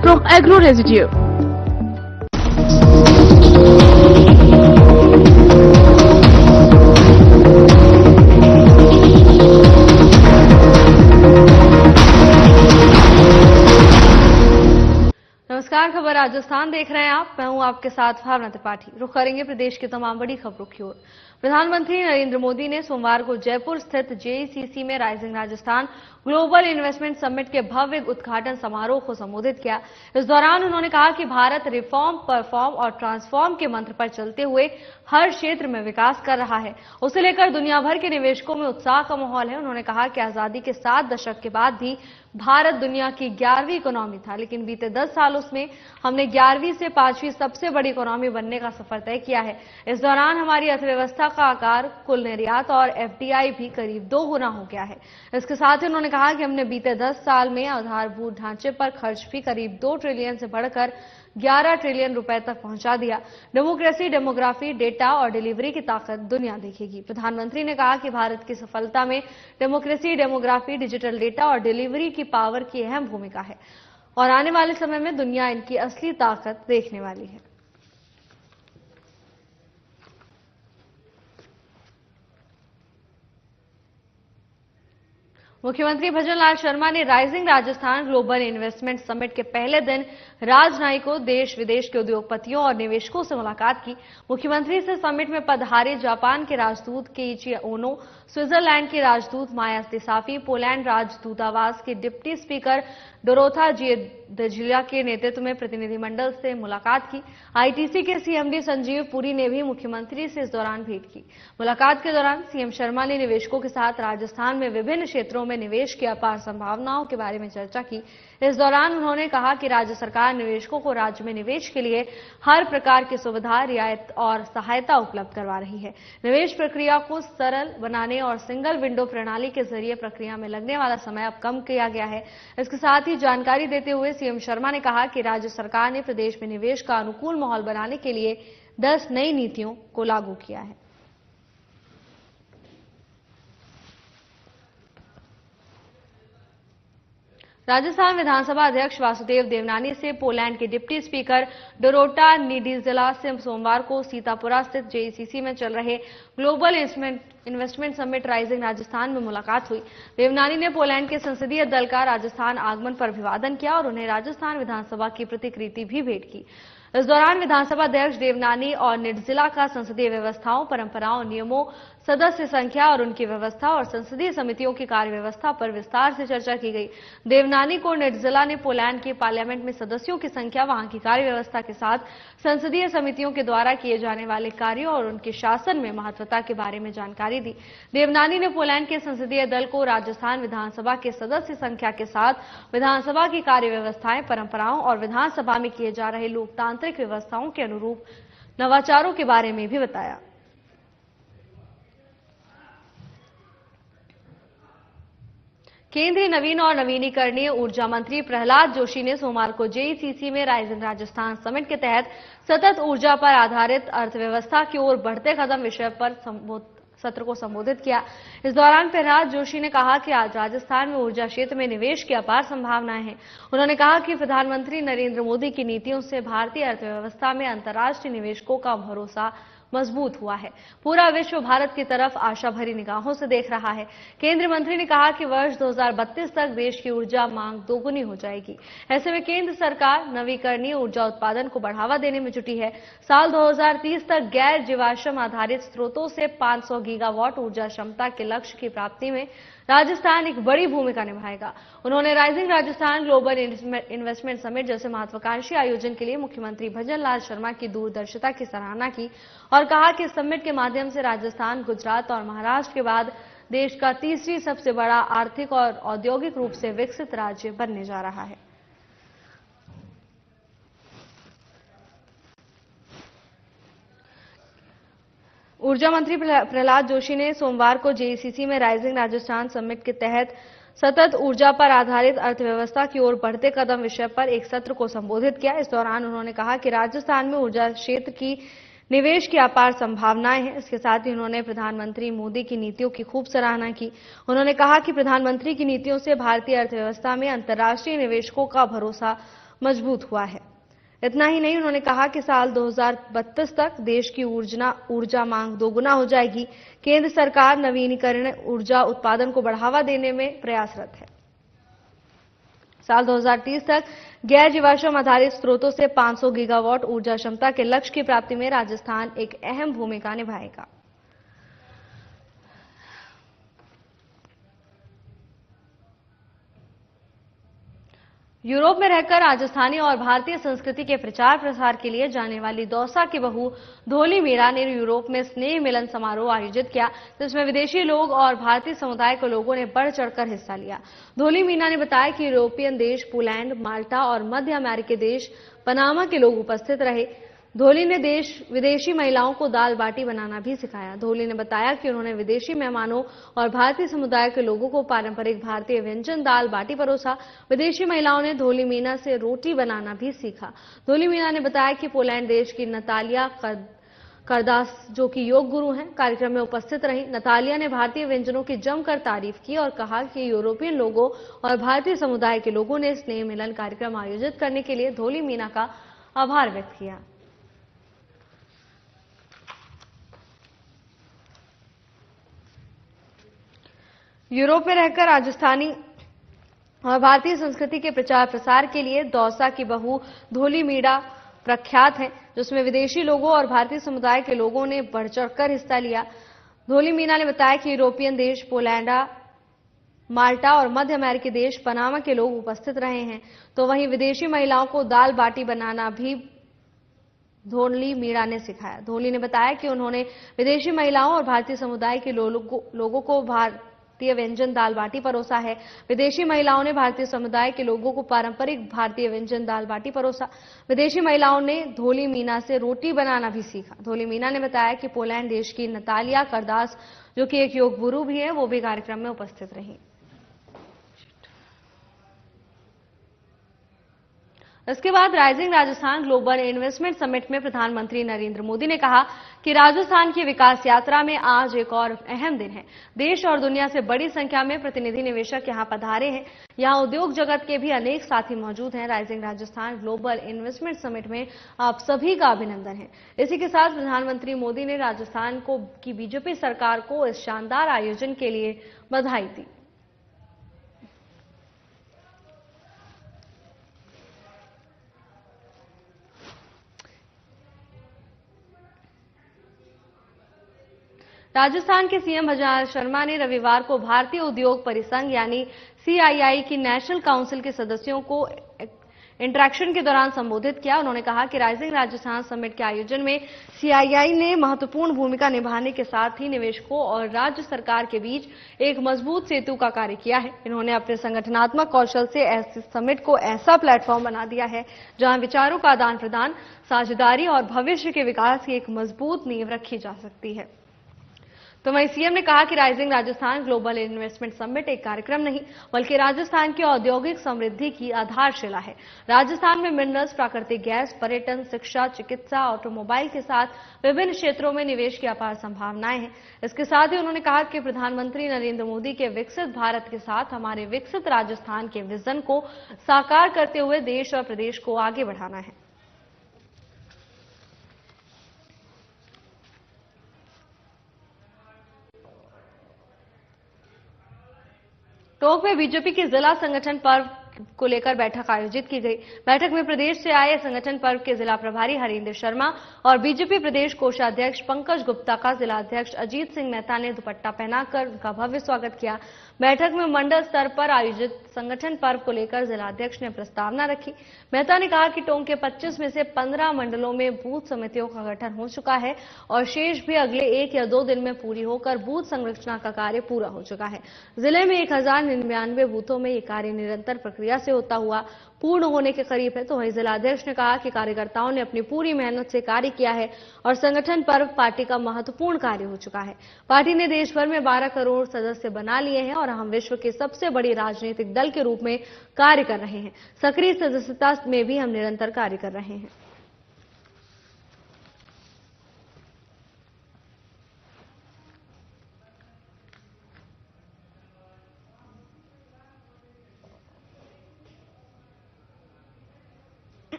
from agro residue. नमस्कार, खबर राजस्थान देख रहे हैं आप। मैं हूं आपके साथ भावना त्रिपाठी। रुख करेंगे प्रदेश की तमाम बड़ी खबरों की ओर। प्रधानमंत्री नरेंद्र मोदी ने सोमवार को जयपुर स्थित जेईसीसी में rising Rajasthan global investment summit के भव्य उद्घाटन समारोह को संबोधित किया। इस दौरान उन्होंने कहा कि भारत रिफॉर्म, परफॉर्म और ट्रांसफॉर्म के मंत्र पर चलते हुए हर क्षेत्र में विकास कर रहा है। उसे लेकर दुनिया भर के निवेशकों में उत्साह का माहौल है। उन्होंने कहा कि आजादी के 7 दशक के बाद भी भारत दुनिया की 11वीं इकोनॉमी था, लेकिन बीते 10 सालों में हमने 11वीं से 5वीं सबसे बड़ी इकोनॉमी बनने का सफर तय किया है। इस दौरान हमारी अर्थव्यवस्था का आकार, कुल निर्यात और एफडीआई भी करीब 2 गुना हो गया है। इसके साथ ही उन्होंने कहा कि हमने बीते 10 साल में आधारभूत ढांचे पर खर्च भी करीब 2 ट्रिलियन से बढ़कर 11 ट्रिलियन रुपए तक पहुंचा दिया। डेमोक्रेसी, डेमोग्राफी, डेटा और डिलीवरी की ताकत दुनिया देखेगी। प्रधानमंत्री ने कहा कि भारत की सफलता में डेमोक्रेसी, डेमोग्राफी, डिजिटल डेटा और डिलीवरी की पावर की अहम भूमिका है और आने वाले समय में दुनिया इनकी असली ताकत देखने वाली है। मुख्यमंत्री भजन लाल शर्मा ने rising Rajasthan global investment summit के पहले दिन राजनयिकों, देश विदेश के उद्योगपतियों और निवेशकों से मुलाकात की। मुख्यमंत्री से समिट में पधारे जापान के राजदूत केइची ओनो, स्विट्जरलैंड के राजदूत माया स्तिसाफी, पोलैंड राजदूतावास के डिप्टी स्पीकर डोरोथा जिएदजिला के नेतृत्व में प्रतिनिधिमंडल से मुलाकात की। आईटीसी के सीएमडी संजीव पुरी ने भी मुख्यमंत्री से इस दौरान भेंट की। मुलाकात के दौरान सीएम शर्मा ने निवेशकों के साथ राजस्थान में विभिन्न क्षेत्रों में निवेश की अपार संभावनाओं के बारे में चर्चा की। इस दौरान उन्होंने कहा कि राज्य सरकार निवेशकों को राज्य में निवेश के लिए हर प्रकार की सुविधा, रियायत और सहायता उपलब्ध करवा रही है। निवेश प्रक्रिया को सरल बनाने और सिंगल विंडो प्रणाली के जरिए प्रक्रिया में लगने वाला समय अब कम किया गया है। इसके साथ ही जानकारी देते हुए सीएम शर्मा ने कहा कि राज्य सरकार ने प्रदेश में निवेश का अनुकूल माहौल बनाने के लिए 10 नई नीतियों को लागू किया है। राजस्थान विधानसभा अध्यक्ष वासुदेव देवनानी से पोलैंड के डिप्टी स्पीकर डोरोटा निडीजिला से सोमवार को सीतापुरा स्थित जेईसीसी में चल रहे global investment summit rising Rajasthan में मुलाकात हुई। देवनानी ने पोलैंड के संसदीय दल का राजस्थान आगमन पर अभिवादन किया और उन्हें राजस्थान विधानसभा की प्रतिकृति भी भेंट की। इस दौरान विधानसभा अध्यक्ष देवनानी और निडजिला का संसदीय व्यवस्थाओं, परंपराओं, नियमों, सदस्य संख्या और उनकी व्यवस्था और संसदीय समितियों की कार्य व्यवस्था पर विस्तार से चर्चा की गई। देवनानी को निडजिला ने पोलैंड के पार्लियामेंट में सदस्यों की संख्या, वहां की कार्य व्यवस्था के साथ संसदीय समितियों के द्वारा किए जाने वाले कार्यों और उनके शासन में महत्वता के बारे में जानकारी दी। देवनानी ने पोलैंड के संसदीय दल को राजस्थान विधानसभा के सदस्य संख्या के साथ विधानसभा की कार्य व्यवस्थाएं, परंपराओं और विधानसभा में किए जा रहे लोकतांत्रिक व्यवस्थाओं के अनुरूप नवाचारों के बारे में भी बताया। केंद्रीय नवीन और नवीनीकरणीय ऊर्जा मंत्री प्रहलाद जोशी ने सोमवार को जेईसीसी में राइजिंग राजस्थान समिट के तहत सतत ऊर्जा पर आधारित अर्थव्यवस्था की ओर बढ़ते कदम विषय पर सत्र को संबोधित किया। इस दौरान प्रहलाद जोशी ने कहा कि आज राजस्थान में ऊर्जा क्षेत्र में निवेश की अपार संभावनाएं हैं। उन्होंने कहा कि प्रधानमंत्री नरेंद्र मोदी की नीतियों से भारतीय अर्थव्यवस्था में अंतर्राष्ट्रीय निवेशकों का भरोसा मजबूत हुआ है। पूरा विश्व भारत की तरफ आशा भरी निगाहों से देख रहा है। केंद्रीय मंत्री ने कहा कि वर्ष 2032 तक देश की ऊर्जा मांग दोगुनी हो जाएगी। ऐसे में केंद्र सरकार नवीकरणीय ऊर्जा उत्पादन को बढ़ावा देने में जुटी है। साल 2030 तक गैर जीवाश्म आधारित स्रोतों से 500 गीगावाट ऊर्जा क्षमता के लक्ष्य की प्राप्ति में राजस्थान एक बड़ी भूमिका निभाएगा। उन्होंने rising Rajasthan global investment summit जैसे महत्वाकांक्षी आयोजन के लिए मुख्यमंत्री भजन लाल शर्मा की दूरदर्शिता की सराहना की और कहा कि इस समिट के माध्यम से राजस्थान, गुजरात और महाराष्ट्र के बाद देश का तीसरी सबसे बड़ा आर्थिक और औद्योगिक रूप से विकसित राज्य बनने जा रहा है। ऊर्जा मंत्री प्रहलाद जोशी ने सोमवार को जेईसीसी में राइजिंग राजस्थान समिट के तहत सतत ऊर्जा पर आधारित अर्थव्यवस्था की ओर बढ़ते कदम विषय पर एक सत्र को संबोधित किया। इस दौरान उन्होंने कहा कि राजस्थान में ऊर्जा क्षेत्र की निवेश की अपार संभावनाएं हैं। इसके साथ ही उन्होंने प्रधानमंत्री मोदी की नीतियों की खूब सराहना की। उन्होंने कहा कि प्रधानमंत्री की नीतियों से भारतीय अर्थव्यवस्था में अंतर्राष्ट्रीय निवेशकों का भरोसा मजबूत हुआ है। इतना ही नहीं, उन्होंने कहा कि साल 2032 तक देश की ऊर्जा मांग दोगुना हो जाएगी। केंद्र सरकार नवीनीकरणीय ऊर्जा उत्पादन को बढ़ावा देने में प्रयासरत है। साल 2030 तक गैर जीवाश्म आधारित स्रोतों से 500 गीगावाट ऊर्जा क्षमता के लक्ष्य की प्राप्ति में राजस्थान एक अहम भूमिका निभाएगा। यूरोप में रहकर राजस्थानी और भारतीय संस्कृति के प्रचार प्रसार के लिए जाने वाली दौसा की बहू धोली मीरा ने यूरोप में स्नेह मिलन समारोह आयोजित किया, जिसमें विदेशी लोग और भारतीय समुदाय के लोगों ने बढ़ चढ़कर हिस्सा लिया। धोली मीरा ने बताया कि यूरोपियन देश पोलैंड, माल्टा और मध्य अमेरिकी देश पनामा के लोग उपस्थित रहे। धोली ने विदेशी महिलाओं को दाल बाटी बनाना भी सिखाया। धोली ने बताया कि उन्होंने विदेशी मेहमानों और भारतीय समुदाय के लोगों को पारंपरिक भारतीय व्यंजन दाल बाटी परोसा। विदेशी महिलाओं ने धोली मीना से रोटी बनाना भी सीखा। धोली मीना ने बताया कि पोलैंड देश की नतालिया करदास, जो कि योग गुरु हैं, कार्यक्रम में उपस्थित रही। नतालिया ने भारतीय व्यंजनों की जमकर तारीफ की और कहा कि यूरोपियन लोगों और भारतीय समुदाय के लोगों ने स्नेह मिलन कार्यक्रम आयोजित करने के लिए धोली मीना का आभार व्यक्त किया। यूरोप में रहकर राजस्थानी और भारतीय संस्कृति के प्रचार प्रसार के लिए दौसा की बहू धोली मीरा प्रख्यात है, जिसमें विदेशी लोगों और भारतीय समुदाय के लोगों ने बढ़ चढ़कर हिस्सा लिया। धोली मीना ने बताया कि यूरोपियन देश पोलैंड, माल्टा और मध्य अमेरिकी देश पनामा के लोग उपस्थित रहे हैं, तो वहीं विदेशी महिलाओं को दाल बाटी बनाना भी धोली मीरा ने सिखाया। धोली ने बताया कि उन्होंने विदेशी महिलाओं और भारतीय समुदाय के लोगों को भारतीय व्यंजन दाल बाटी परोसा है। विदेशी महिलाओं ने भारतीय समुदाय के लोगों को पारंपरिक भारतीय व्यंजन दाल बाटी परोसा। विदेशी महिलाओं ने धोली मीना से रोटी बनाना भी सीखा। धोली मीना ने बताया कि पोलैंड देश की नतालिया करदास, जो कि एक योग गुरु भी है, वो भी कार्यक्रम में उपस्थित रही। इसके बाद rising Rajasthan global investment summit में प्रधानमंत्री नरेंद्र मोदी ने कहा कि राजस्थान की विकास यात्रा में आज एक और अहम दिन है। देश और दुनिया से बड़ी संख्या में प्रतिनिधि निवेशक यहां पधारे हैं। यहां उद्योग जगत के भी अनेक साथी मौजूद हैं। Rising Rajasthan global investment summit में आप सभी का अभिनंदन है। इसी के साथ प्रधानमंत्री मोदी ने राजस्थान की बीजेपी सरकार को इस शानदार आयोजन के लिए बधाई दी। राजस्थान के सीएम भजनलाल शर्मा ने रविवार को भारतीय उद्योग परिसंघ यानी सीआईआई की नेशनल काउंसिल के सदस्यों को इंटरेक्शन के दौरान संबोधित किया। उन्होंने कहा कि राइजिंग राजस्थान समिट के आयोजन में सीआईआई ने महत्वपूर्ण भूमिका निभाने के साथ ही निवेशकों और राज्य सरकार के बीच एक मजबूत सेतु का कार्य किया है। इन्होंने अपने संगठनात्मक कौशल से ऐसे समिट को ऐसा प्लेटफॉर्म बना दिया है जहां विचारों का आदान प्रदान, साझेदारी और भविष्य के विकास की एक मजबूत नींव रखी जा सकती है। तो वहीं सीएम ने कहा कि rising Rajasthan global investment summit एक कार्यक्रम नहीं, बल्कि राजस्थान की औद्योगिक समृद्धि की आधारशिला है। राजस्थान में मिनरल्स, प्राकृतिक गैस, पर्यटन, शिक्षा, चिकित्सा, ऑटोमोबाइल के साथ विभिन्न क्षेत्रों में निवेश की अपार संभावनाएं हैं। इसके साथ ही उन्होंने कहा कि प्रधानमंत्री नरेंद्र मोदी के विकसित भारत के साथ हमारे विकसित राजस्थान के विजन को साकार करते हुए देश और प्रदेश को आगे बढ़ाना है। टोंक में बीजेपी के जिला संगठन पर्व को लेकर बैठक आयोजित की गई। बैठक में प्रदेश से आए संगठन पर्व के जिला प्रभारी हरींद्र शर्मा और बीजेपी प्रदेश कोषाध्यक्ष पंकज गुप्ता का जिला अध्यक्ष अजीत सिंह मेहता ने दुपट्टा पहनाकर उनका भव्य स्वागत किया। बैठक में मंडल स्तर पर आयोजित संगठन पर्व को लेकर जिलाध्यक्ष ने प्रस्तावना रखी। मेहता ने कहा कि टोंक के 25 में से 15 मंडलों में बूथ समितियों का गठन हो चुका है और शेष भी अगले 1 या 2 दिन में पूरी होकर बूथ संरचना का कार्य पूरा हो चुका है। जिले में 1099 बूथों में ये कार्य निरंतर प्रक्रिया से होता हुआ पूर्ण होने के करीब है। तो वहीं जिलाध्यक्ष ने कहा कि कार्यकर्ताओं ने अपनी पूरी मेहनत से कार्य किया है और संगठन पर्व पार्टी का महत्वपूर्ण कार्य हो चुका है। पार्टी ने देश भर में 12 करोड़ सदस्य बना लिए हैं और हम विश्व के सबसे बड़ी राजनीतिक दल के रूप में कार्य कर रहे हैं। सक्रिय सदस्यता में भी हम निरंतर कार्य कर रहे हैं।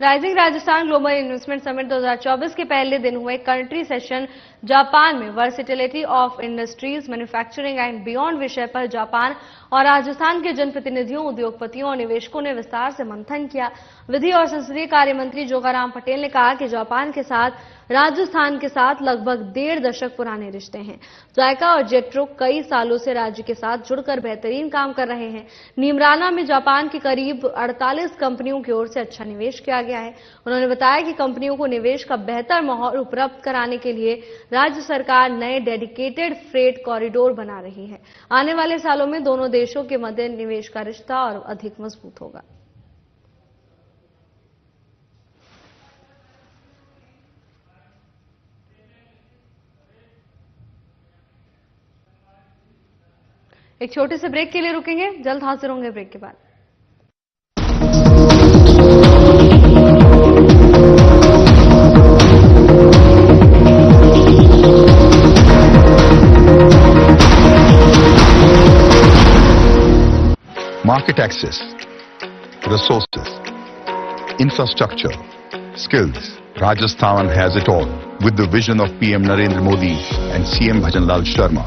Rising Rajasthan global investment summit 2024 के पहले दिन हुए कंट्री सेशन जापान में versatility of industries manufacturing and beyond विषय पर जापान और राजस्थान के जनप्रतिनिधियों, उद्योगपतियों और निवेशकों ने विस्तार से मंथन किया। विधि और संसदीय कार्य मंत्री जोगाराम पटेल ने कहा कि जापान के साथ राजस्थान के साथ लगभग 1.5 दशक पुराने रिश्ते हैं। जायका और जेट्रो कई सालों से राज्य के साथ जुड़कर बेहतरीन काम कर रहे हैं। नीमराना में जापान की करीब 48 कंपनियों की ओर से अच्छा निवेश किया गया है। उन्होंने बताया कि कंपनियों को निवेश का बेहतर माहौल उपलब्ध कराने के लिए राज्य सरकार नए डेडिकेटेड फ्रेट कॉरिडोर बना रही है। आने वाले सालों में दोनों देशों के मध्य निवेश का रिश्ता और अधिक मजबूत होगा। एक छोटे से ब्रेक के लिए रुकेंगे, जल्द हाजिर होंगे ब्रेक के बाद। Market access, resources, infrastructure, skills. Rajasthan has it all. With the vision of PM Narendra Modi and CM Bhajanlal Sharma,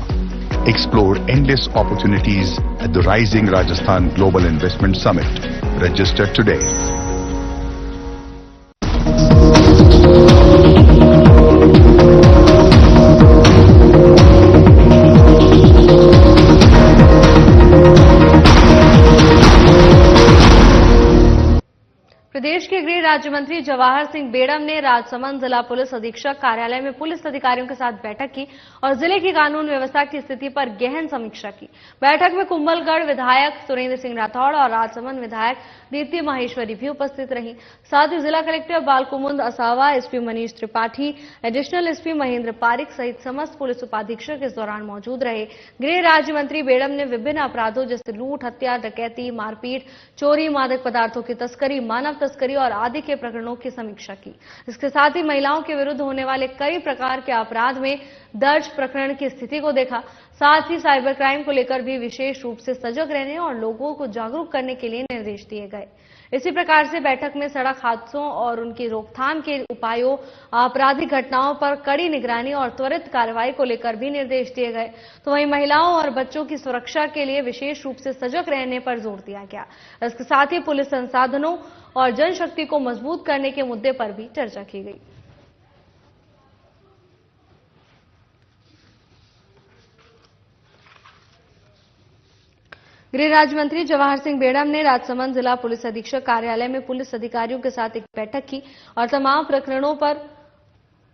explore endless opportunities at the Rising Rajasthan Global Investment Summit. Register today. प्रदेश के गृह राज्य मंत्री जवाहर सिंह बेड़म ने राजसमंद जिला police अधीक्षक कार्यालय में police अधिकारियों के साथ बैठक की और जिले की कानून व्यवस्था की स्थिति पर गहन समीक्षा की। बैठक में कुंभलगढ़ विधायक सुरेंद्र सिंह राठौड़ और राजसमंद विधायक दीप्ति माहेश्वरी भी उपस्थित रहीं। साथ ही जिला collector Balkumund Asawa, SP Manish Tripathi, additional SP Mahendra Parik सहित समस्त पुलिस उपाधीक्षक इस दौरान मौजूद रहे। गृह राज्य मंत्री बेड़म ने विभिन्न अपराधों जैसे लूट, हत्या, डकैती, मारपीट, चोरी, मादक पदार्थों की तस्करी, मानव तस्करी और आदि के प्रकरणों की समीक्षा की। इसके साथ ही महिलाओं के विरुद्ध होने वाले कई प्रकार के अपराध में दर्ज प्रकरण की स्थिति को देखा। साथ ही साइबर क्राइम को लेकर भी विशेष रूप से सजग रहने और लोगों को जागरूक करने के लिए निर्देश दिए गए। इसी प्रकार से बैठक में सड़क हादसों और उनकी रोकथाम के उपायों, आपराधिक घटनाओं पर कड़ी निगरानी और त्वरित कार्रवाई को लेकर भी निर्देश दिए गए। तो वहीं महिलाओं और बच्चों की सुरक्षा के लिए विशेष रूप से सजग रहने पर जोर दिया गया। इसके साथ ही पुलिस संसाधनों और जनशक्ति को मजबूत करने के मुद्दे पर भी चर्चा की गई। गृह राज्य मंत्री जवाहर सिंह बेड़म ने राजसमंद जिला पुलिस अधीक्षक कार्यालय में पुलिस अधिकारियों के साथ एक बैठक की और तमाम प्रकरणों पर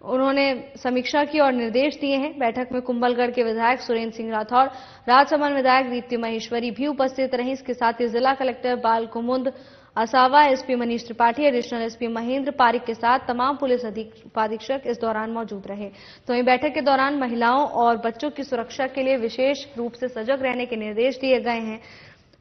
उन्होंने समीक्षा की और निर्देश दिए हैं। बैठक में कुंभलगढ़ के विधायक सुरेंद्र सिंह राठौड़, राजसमंद विधायक दीप्ति माहेश्वरी भी उपस्थित रहीं। इसके साथ ही जिला collector Balkumund Asawa, SP Manish Tripathi, additional SP Mahendra Parik के साथ तमाम पुलिस उपाधीक्षक इस दौरान मौजूद रहे। तो वहीं बैठक के दौरान महिलाओं और बच्चों की सुरक्षा के लिए विशेष रूप से सजग रहने के निर्देश दिए गए हैं।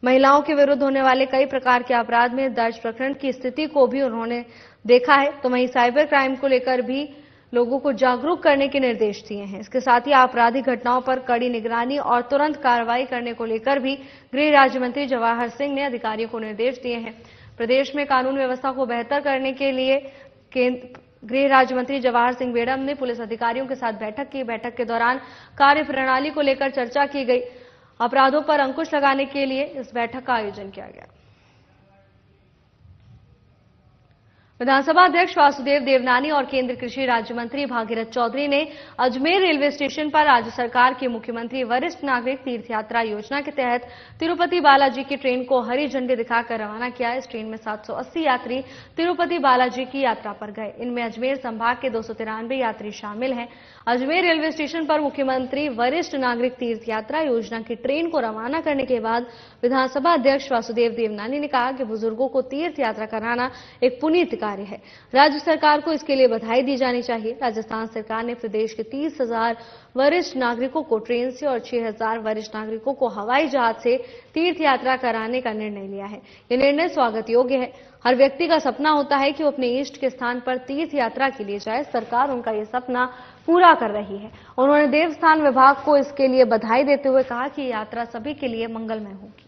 महिलाओं के विरुद्ध होने वाले कई प्रकार के अपराध में दर्ज प्रकरण की स्थिति को भी उन्होंने देखा है। तो वहीं साइबर क्राइम को लेकर भी लोगों को जागरूक करने के निर्देश दिए हैं। इसके साथ ही आपराधिक घटनाओं पर कड़ी निगरानी और तुरंत कार्रवाई करने को लेकर भी गृह राज्य मंत्री जवाहर सिंह ने अधिकारियों को निर्देश दिए हैं। प्रदेश में कानून व्यवस्था को बेहतर करने के लिए गृह राज्य मंत्री जवाहर सिंह बेड़म ने पुलिस अधिकारियों के साथ बैठक की। बैठक के दौरान कार्य प्रणाली को लेकर चर्चा की गई। अपराधों पर अंकुश लगाने के लिए इस बैठक का आयोजन किया गया। विधानसभा अध्यक्ष वासुदेव देवनानी और केंद्रीय कृषि राज्य मंत्री भागीरथ चौधरी ने अजमेर रेलवे स्टेशन पर राज्य सरकार की मुख्यमंत्री वरिष्ठ नागरिक तीर्थ यात्रा योजना के तहत तिरुपति बालाजी की ट्रेन को हरी झंडी दिखाकर रवाना किया। इस ट्रेन में 780 यात्री तिरुपति बालाजी की यात्रा पर गए। इनमें अजमेर संभाग के 293 यात्री शामिल हैं। अजमेर रेलवे स्टेशन पर मुख्यमंत्री वरिष्ठ नागरिक तीर्थ यात्रा योजना की ट्रेन को रवाना करने के बाद विधानसभा अध्यक्ष वासुदेव देवनानी ने कहा कि बुजुर्गों को तीर्थ यात्रा कराना एक पुनीत कार्य है। राज्य सरकार को इसके लिए बधाई दी जानी चाहिए। राजस्थान सरकार ने प्रदेश के 30,000 वरिष्ठ नागरिकों को ट्रेन से और 6,000 वरिष्ठ नागरिकों को हवाई जहाज से तीर्थ यात्रा कराने का निर्णय लिया है। यह निर्णय स्वागत योग्य है। हर व्यक्ति का सपना होता है कि वो अपने इष्ट के स्थान पर तीर्थ यात्रा के लिए जाए। सरकार उनका ये सपना पूरा कर रही है। उन्होंने देवस्थान विभाग को इसके लिए बधाई देते हुए कहा कि यात्रा सभी के लिए मंगलमय होगी।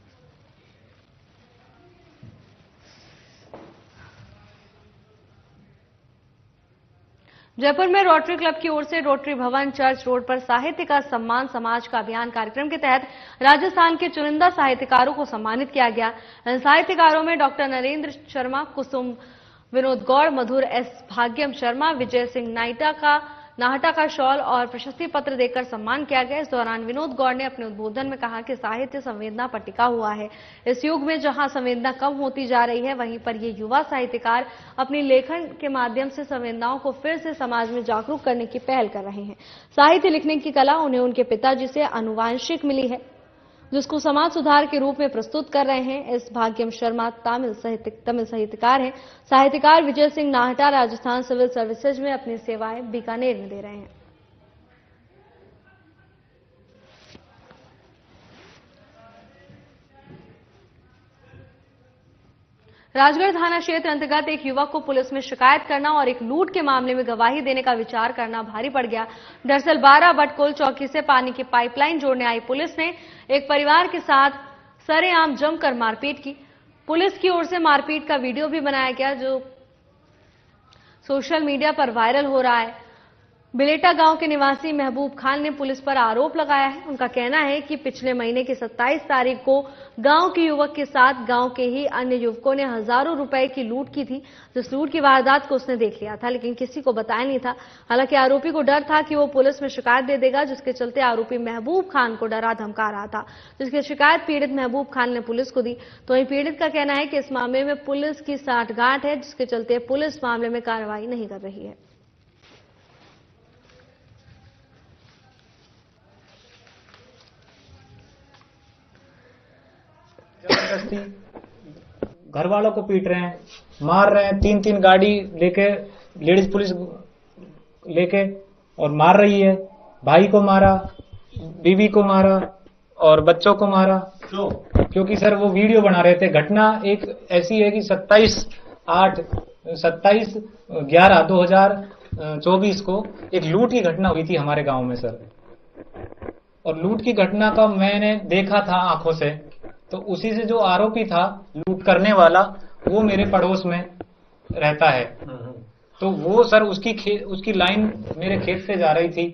जयपुर में रोटरी क्लब की ओर से रोटरी भवन चर्च रोड पर साहित्य का सम्मान समाज का अभियान कार्यक्रम के तहत राजस्थान के चुनिंदा साहित्यकारों को सम्मानित किया गया। इन साहित्यकारों में डॉक्टर नरेंद्र शर्मा, कुसुम विनोद गौड़, मधुर एस भाग्यम शर्मा, विजय सिंह नाहटा का शॉल और प्रशस्ति पत्र देकर सम्मान किया गया। इस दौरान विनोद गौड़ ने अपने उद्बोधन में कहा कि साहित्य संवेदना पर टिका हुआ है। इस युग में जहां संवेदना कम होती जा रही है, वहीं पर ये युवा साहित्यकार अपनी लेखन के माध्यम से संवेदनाओं को फिर से समाज में जागरूक करने की पहल कर रहे हैं। साहित्य लिखने की कला उन्हें उनके पिताजी से आनुवांशिक मिली है, जिसको समाज सुधार के रूप में प्रस्तुत कर रहे हैं। इस भाग्यम शर्मा तमिल साहित्यकार हैं। साहित्यकार विजय सिंह नाहटा राजस्थान सिविल सर्विसेज में अपनी सेवाएं बीकानेर में दे रहे हैं। राजगढ़ थाना क्षेत्र अंतर्गत एक युवक को पुलिस में शिकायत करना और एक लूट के मामले में गवाही देने का विचार करना भारी पड़ गया। दरअसल 12 बटकोल चौकी से पानी की पाइपलाइन जोड़ने आई पुलिस ने एक परिवार के साथ सरेआम जमकर मारपीट की। पुलिस की ओर से मारपीट का वीडियो भी बनाया गया, जो सोशल मीडिया पर वायरल हो रहा है। बिलेटा गांव के निवासी महबूब खान ने पुलिस पर आरोप लगाया है। उनका कहना है कि पिछले महीने की 27 तारीख को गांव के युवक के साथ गांव के ही अन्य युवकों ने हजारों रुपए की लूट की थी। जिस लूट की वारदात को उसने देख लिया था, लेकिन किसी को बताया नहीं था। हालांकि आरोपी को डर था कि वो पुलिस में शिकायत दे देगा, जिसके चलते आरोपी महबूब खान को डरा धमका रहा था, जिसकी शिकायत पीड़ित महबूब खान ने पुलिस को दी। तो वहीं पीड़ित का कहना है कि इस मामले में पुलिस की साठगांठ है, जिसके चलते पुलिस मामले में कार्रवाई नहीं कर रही है। जबरदस्ती घर वालों को पीट रहे हैं, मार रहे हैं। 3-3 गाड़ी लेके लेडीज पुलिस लेके और मार रही है। भाई को मारा, बीवी को मारा और बच्चों को मारा। क्योंकि सर वो वीडियो बना रहे थे। घटना एक ऐसी है कि 27/11/2024 को एक लूट की घटना हुई थी हमारे गांव में सर। और लूट की घटना का मैंने देखा था आंखों से। तो उसी से जो आरोपी था लूट करने वाला, वो मेरे पड़ोस में रहता है। तो वो सर उसकी लाइन मेरे खेत से जा रही थी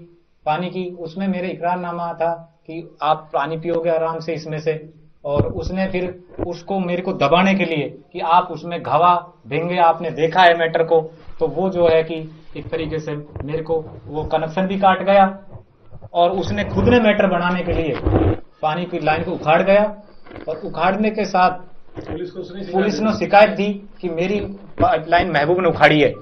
पानी की। उसमें मेरे इकरारनामा था कि आप पानी पियोगे आराम से इसमें से। और उसने फिर उसको मेरे को दबाने के लिए कि आप उसमें घावा भेंगे, आपने देखा है मैटर को। तो वो जो है कि एक तरीके से मेरे को वो कनेक्शन भी काट गया। और उसने खुद ने मैटर बनाने के लिए पानी की लाइन को उखाड़ गया। और उखाड़ने के साथ पुलिस ने शिकायत दी कि मेरी पाइपलाइन महबूब ने उखाड़ी है।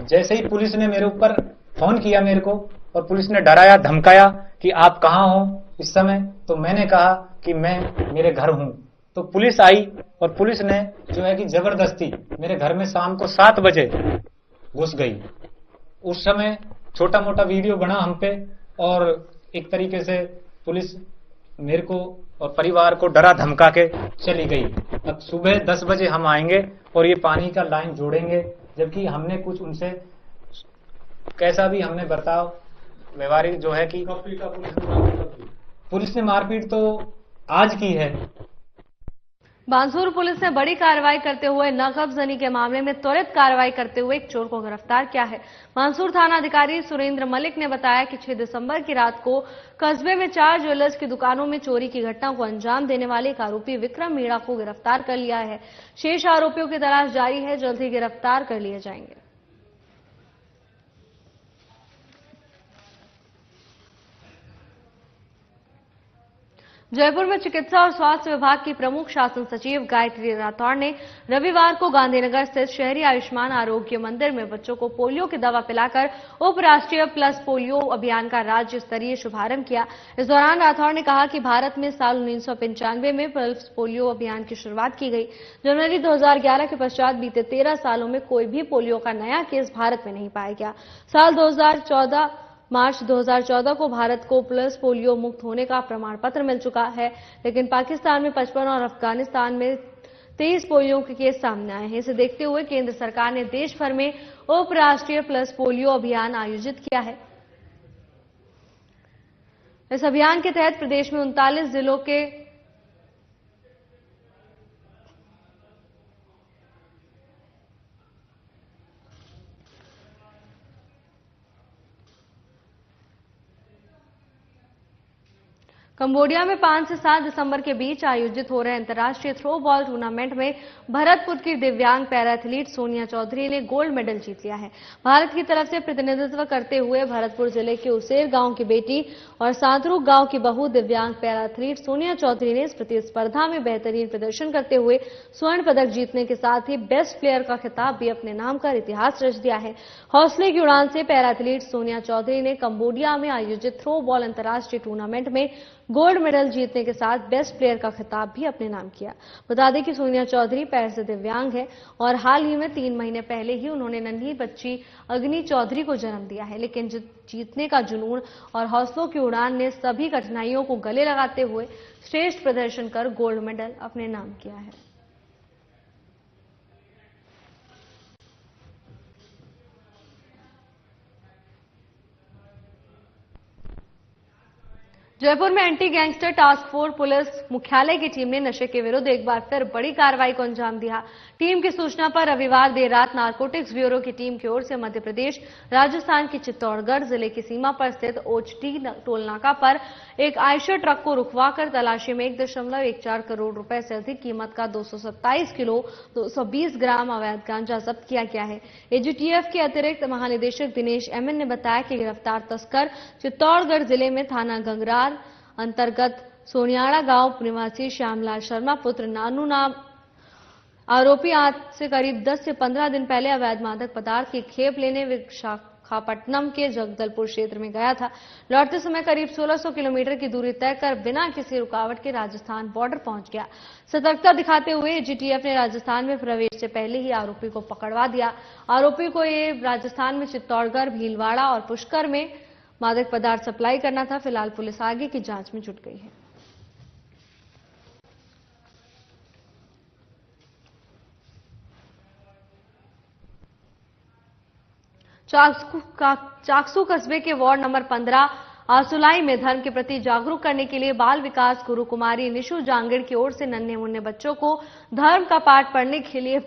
जैसे ही पुलिस ने मेरे ऊपर फोन किया मेरे को, और पुलिस ने डराया धमकाया कि आप कहां हो इस समय। तो मैंने कहा कि मैं मेरे घर हूं। तो पुलिस आई और पुलिस ने जो है कि जबरदस्ती मेरे घर में शाम को 7 बजे घुस गई। उस समय छोटा मोटा वीडियो बना हम पे, और एक तरीके से पुलिस मेरे को और परिवार को डरा धमका के चली गई। अब सुबह 10 बजे हम आएंगे और ये पानी का लाइन जोड़ेंगे। जबकि हमने कुछ उनसे कैसा भी हमने बर्ताव व्यवहारिक जो है कि पुलिस ने मारपीट तो आज की है। बांसुर पुलिस ने बड़ी कार्रवाई करते हुए नकबजनी के मामले में त्वरित कार्रवाई करते हुए एक चोर को गिरफ्तार किया है। बांसुर थाना अधिकारी सुरेंद्र मलिक ने बताया कि 6 दिसंबर की रात को कस्बे में 4 ज्वेलर्स की दुकानों में चोरी की घटना को अंजाम देने वाले एक आरोपी विक्रम मीणा को गिरफ्तार कर लिया है। शेष आरोपियों की तलाश जारी है, जल्द ही गिरफ्तार कर लिए जाएंगे। जयपुर में चिकित्सा और स्वास्थ्य विभाग की प्रमुख शासन सचिव गायत्री राठौड़ ने रविवार को गांधीनगर स्थित शहरी आयुष्मान आरोग्य मंदिर में बच्चों को पोलियो की दवा पिलाकर उपराष्ट्रीय प्लस पोलियो अभियान का राज्य स्तरीय शुभारंभ किया। इस दौरान राठौड़ ने कहा कि भारत में साल 1995 में पल्स पोलियो अभियान की शुरुआत की गई। जनवरी 2011 के पश्चात बीते 13 सालों में कोई भी पोलियो का नया केस भारत में नहीं पाया गया। साल मार्च 2014 को भारत को प्लस पोलियो मुक्त होने का प्रमाण पत्र मिल चुका है, लेकिन पाकिस्तान में 55 और अफगानिस्तान में 23 पोलियो के केस सामने आए हैं। इसे देखते हुए केंद्र सरकार ने देश भर में उपराष्ट्रीय प्लस पोलियो अभियान आयोजित किया है। इस अभियान के तहत प्रदेश में 39 जिलों के कंबोडिया में 5 से 7 दिसंबर के बीच आयोजित हो रहे अंतर्राष्ट्रीय थ्रो बॉल टूर्नामेंट में भरतपुर की दिव्यांग पैरा एथलीट सोनिया चौधरी ने गोल्ड मेडल जीत लिया है। भारत की तरफ से प्रतिनिधित्व करते हुए भरतपुर जिले के उसेर गांव की बेटी और सांतरू गांव की बहू दिव्यांग पैरा एथलीट सोनिया चौधरी ने इस प्रतिस्पर्धा में बेहतरीन प्रदर्शन करते हुए स्वर्ण पदक जीतने के साथ ही बेस्ट प्लेयर का खिताब भी अपने नाम कर इतिहास रच दिया है। हौसले की उड़ान से पैरा एथलीट सोनिया चौधरी ने कंबोडिया में आयोजित थ्रो बॉल अंतर्राष्ट्रीय टूर्नामेंट में गोल्ड मेडल जीतने के साथ बेस्ट प्लेयर का खिताब भी अपने नाम किया। बता दें कि सोनिया चौधरी पैर से दिव्यांग है और हाल ही में 3 महीने पहले ही उन्होंने नन्ही बच्ची अग्नि चौधरी को जन्म दिया है, लेकिन जीतने का जुनून और हौसलों की उड़ान ने सभी कठिनाइयों को गले लगाते हुए श्रेष्ठ प्रदर्शन कर गोल्ड मेडल अपने नाम किया है। जयपुर में anti gangster task force police मुख्यालय की टीम ने नशे के विरुद्ध एक बार फिर बड़ी कार्रवाई को अंजाम दिया। टीम की सूचना पर रविवार देर रात नारकोटिक्स ब्यूरो की टीम की ओर से मध्य प्रदेश राजस्थान के चित्तौड़गढ़ जिले की सीमा पर स्थित ओचटी टोल नाका पर एक आयशर ट्रक को रुकवाकर तलाशी में 1.14 करोड़ रुपए से अधिक कीमत का 227 किलो 220 ग्राम अवैध गांजा जब्त किया गया है। एजीटीएफ के अतिरिक्त महानिदेशक दिनेश एमएन ने बताया कि गिरफ्तार तस्कर चित्तौड़गढ़ जिले में थाना गंगरार अंतर्गत सोनियाड़ा गांव निवासी श्यामलाल शर्मा पुत्र नानू नाम आरोपी आज से करीब 10 से 15 दिन पहले अवैध मादक पदार्थ की खेप लेने विशाखापट्टनम के जगदलपुर क्षेत्र में गया था। लौटते समय करीब 1600 किलोमीटर की दूरी तय कर बिना किसी रुकावट के राजस्थान बॉर्डर पहुंच गया। सतर्कता दिखाते हुए एजीटीएफ ने राजस्थान में प्रवेश से पहले ही आरोपी को पकड़वा दिया। आरोपी को ये राजस्थान में चित्तौड़गढ़, भीलवाड़ा और पुष्कर में मादक पदार्थ सप्लाई करना था। फिलहाल पुलिस आगे की जांच में जुट गई है। चाकसू कस्बे के वार्ड नंबर 15 आसुलाई में धर्म के प्रति जागरूक करने के लिए बाल विकास गुरु कुमारी निशु जांगिड़ की ओर से नन्हे मुन्ने बच्चों को धर्म का पाठ पढ़ने के लिए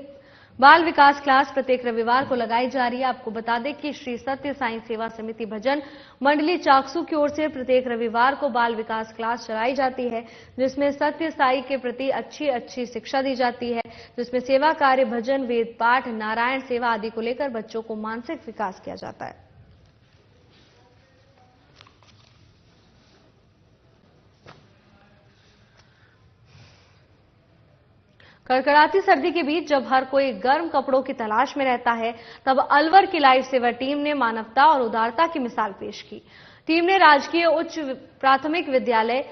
बाल विकास क्लास प्रत्येक रविवार को लगाई जा रही है। आपको बता दें कि श्री सत्य साई सेवा समिति भजन मंडली चाकसू की ओर से प्रत्येक रविवार को बाल विकास क्लास चलाई जाती है, जिसमें सत्य साई के प्रति अच्छी शिक्षा दी जाती है, जिसमें सेवा कार्य, भजन, वेद पाठ, नारायण सेवा आदि को लेकर बच्चों को मानसिक विकास किया जाता है। कड़कड़ाती सर्दी के बीच जब हर कोई गर्म कपड़ों की तलाश में रहता है, तब अलवर की लाइफ सेवर टीम ने मानवता और उदारता की मिसाल पेश की। टीम ने राजकीय उच्च प्राथमिक विद्यालय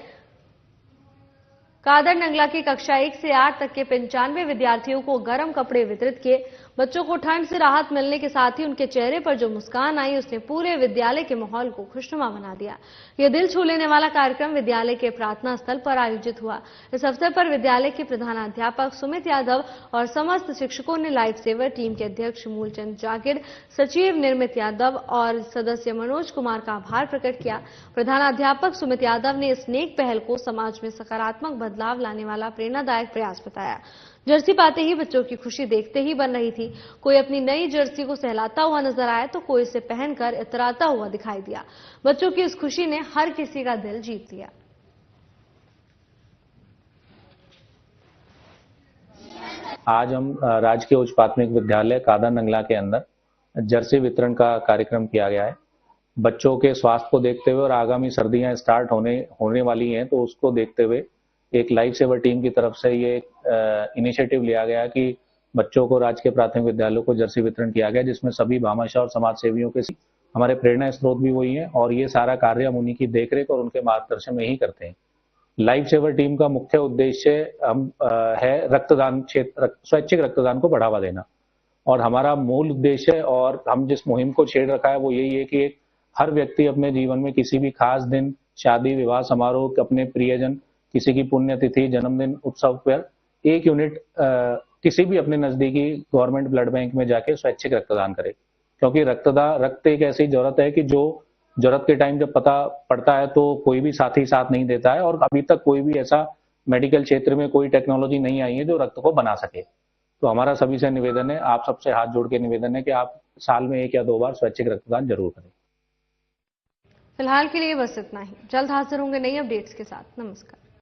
कादर नंगला की कक्षा 1 से 8 तक के 95 विद्यार्थियों को गर्म कपड़े वितरित किए। बच्चों को ठंड से राहत मिलने के साथ ही उनके चेहरे पर जो मुस्कान आई, उसने पूरे विद्यालय के माहौल को खुशनुमा बना दिया। यह दिल छू लेने वाला कार्यक्रम विद्यालय के प्रार्थना स्थल पर आयोजित हुआ। इस अवसर पर विद्यालय के प्रधानाध्यापक सुमित यादव और समस्त शिक्षकों ने लाइफ सेवर टीम के अध्यक्ष मूलचंद जागिड़, सचिव निर्मित यादव और सदस्य मनोज कुमार का आभार प्रकट किया। प्रधानाध्यापक सुमित यादव ने इस नेक पहल को समाज में सकारात्मक बदलाव लाने वाला प्रेरणादायक प्रयास बताया। जर्सी पाते ही बच्चों की खुशी देखते ही बन रही थी। कोई अपनी नई जर्सी को सहलाता हुआ नजर आया तो कोई इसे पहनकर इतराता हुआ दिखाई दिया। बच्चों की इस खुशी ने हर किसी का दिल जीत लिया। आज हम राजकीय उच्च प्राथमिक विद्यालय कादर नंगला के अंदर जर्सी वितरण का कार्यक्रम किया गया है। बच्चों के स्वास्थ्य को देखते हुए और आगामी सर्दियां स्टार्ट होने वाली हैं, तो उसको देखते हुए एक लाइफ सेवर टीम की तरफ से ये इनिशिएटिव लिया गया कि बच्चों को राजकीय प्राथमिक विद्यालयों को जर्सी वितरण किया गया, जिसमें सभी भामाशाह और समाज सेवियों के हमारे प्रेरणा स्रोत भी वही हैं और ये सारा कार्य हम उन्हीं की देखरेख और उनके मार्गदर्शन में ही करते हैं। लाइफ सेवर टीम का मुख्य उद्देश्य है रक्तदान क्षेत्र, स्वैच्छिक रक्तदान को बढ़ावा देना, और हमारा मूल उद्देश्य और हम जिस मुहिम को छेड़ रखा है वो यही है कि हर व्यक्ति अपने जीवन में किसी भी खास दिन, शादी, विवाह समारोह, अपने प्रियजन, किसी की पुण्यतिथि, जन्मदिन, उत्सव पर 1 यूनिट किसी भी अपने नजदीकी गवर्नमेंट ब्लड बैंक में जाके स्वैच्छिक रक्तदान करे, क्योंकि रक्त एक ऐसी जरूरत है कि जो जरूरत के टाइम जब पता पड़ता है तो कोई भी साथी साथ नहीं देता है, और अभी तक कोई भी ऐसा मेडिकल क्षेत्र में कोई टेक्नोलॉजी नहीं आई है जो रक्त को बना सके। तो हमारा सभी से निवेदन है, आप सबसे हाथ जोड़ के निवेदन है कि आप साल में 1 या 2 बार स्वैच्छिक रक्तदान जरूर करें। फिलहाल के लिए बस इतना ही। जल्द हाजिर होंगे नई अपडेट्स के साथ। नमस्कार।